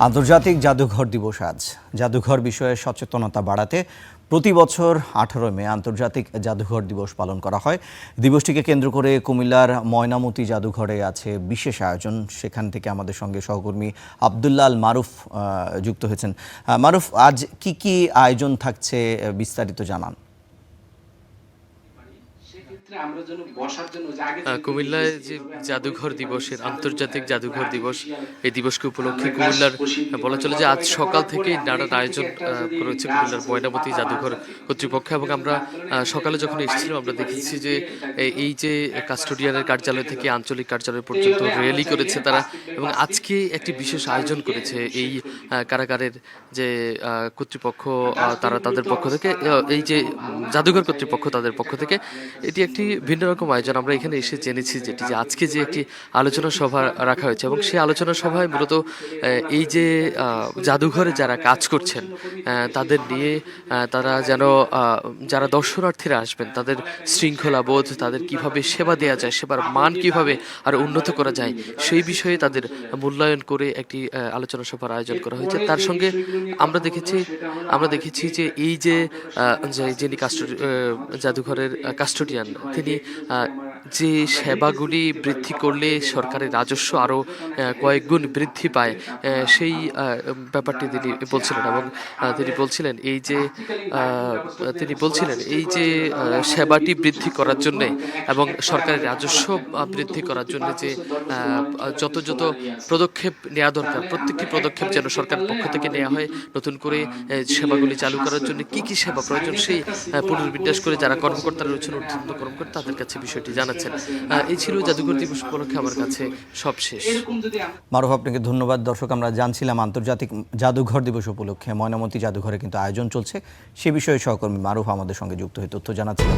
আন্তর্জাতিক জাদুঘর দিবস আজ। জাদুঘর বিষয়ে সচেতনতা বাড়াতে প্রতি বছর 18 মে আন্তর্জাতিক জাদুঘর দিবস পালন করা হয়। দিবসটিকে কেন্দ্র করে কুমিল্লার ময়নামতি জাদুঘরে আছে বিশেষ আয়োজন। সেখান থেকে আমাদের সঙ্গে সহকর্মী আব্দুল্লাহ আল মারুফ যুক্ত হয়েছেন। মারুফ, আজ কি আয়োজন থাকছে বিস্তারিত জানান। কুমিল্লায় যে জাদুঘর দিবসের আন্তর্জাতিক জাদুঘর দিবস, এই দিবসকে উপলক্ষে কুমিল্লার বলা চলে যে আজ সকাল থেকেই নানান আয়োজন করেছে কুমিল্লার ময়নামতি জাদুঘর কর্তৃপক্ষ। এবং আমরা সকালে যখন এসেছিলাম আমরা দেখেছি যে এই যে কাস্টোডিয়ানের কার্যালয় থেকে আঞ্চলিক কার্যালয় পর্যন্ত র্যালি করেছে তারা, এবং আজকে একটি বিশেষ আয়োজন করেছে এই কারাগারের যে কর্তৃপক্ষ, তারা তাদের পক্ষ থেকে, এই যে জাদুঘর কর্তৃপক্ষ তাদের পক্ষ থেকে এটি একটি ভিন্ন রকম আয়োজন। আমরা এখানে এসে জেনেছি যেটি যে আজকে যে একটি আলোচনা সভা রাখা হয়েছে, এবং সেই আলোচনা সভায় মূলত এই যে জাদুঘরে যারা কাজ করছেন তাদের নিয়ে, তারা যেন যারা দর্শনার্থীরা আসবেন তাদের শৃঙ্খলা বোধ, তাদের কিভাবে সেবা দেওয়া যায়, সেবার মান কিভাবে আরো উন্নত করা যায়, সেই বিষয়ে তাদের মূল্যায়ন করে একটি আলোচনা সভার আয়োজন করা হয়েছে। তার সঙ্গে আমরা দেখেছি যে এই যে যিনি জাদুঘরের কাস্টোডিয়ান, তিনি যে সেবাগুলি বৃদ্ধি করলে সরকারের রাজস্ব আরও কয়েক গুণ বৃদ্ধি পায়, সেই ব্যাপারটি তিনি বলছিলেন। এবং তিনি বলছিলেন এই যে সেবাটি বৃদ্ধি করার জন্যে এবং সরকারের রাজস্ব বৃদ্ধি করার জন্য যে যত পদক্ষেপ নেওয়া দরকার, প্রত্যেকটি পদক্ষেপ যেন সরকারের পক্ষ থেকে নেওয়া হয়। নতুন করে সেবাগুলি চালু করার জন্য কি সেবা প্রয়োজন সেই পুনর্বিন্যাস করে যারা কর্মকর্তারা রয়েছেন, ঊর্ধ্বতন কর্মকর্তা, তাদের কাছে বিষয়টি জানাচ্ছেন। এই ছিল জাদুঘর দিবস উপলক্ষে আমার কাছে সব শেষ। মারুফ, আপনাকে ধন্যবাদ। দর্শক, আমরা জানছিলাম আন্তর্জাতিক জাদুঘর দিবস উপলক্ষে ময়নামতি জাদুঘরে কিন্তু আয়োজন চলছে। সে বিষয়ে সহকর্মী মারুফ আমাদের সঙ্গে যুক্ত হয়ে তথ্য জানাচ্ছিলেন।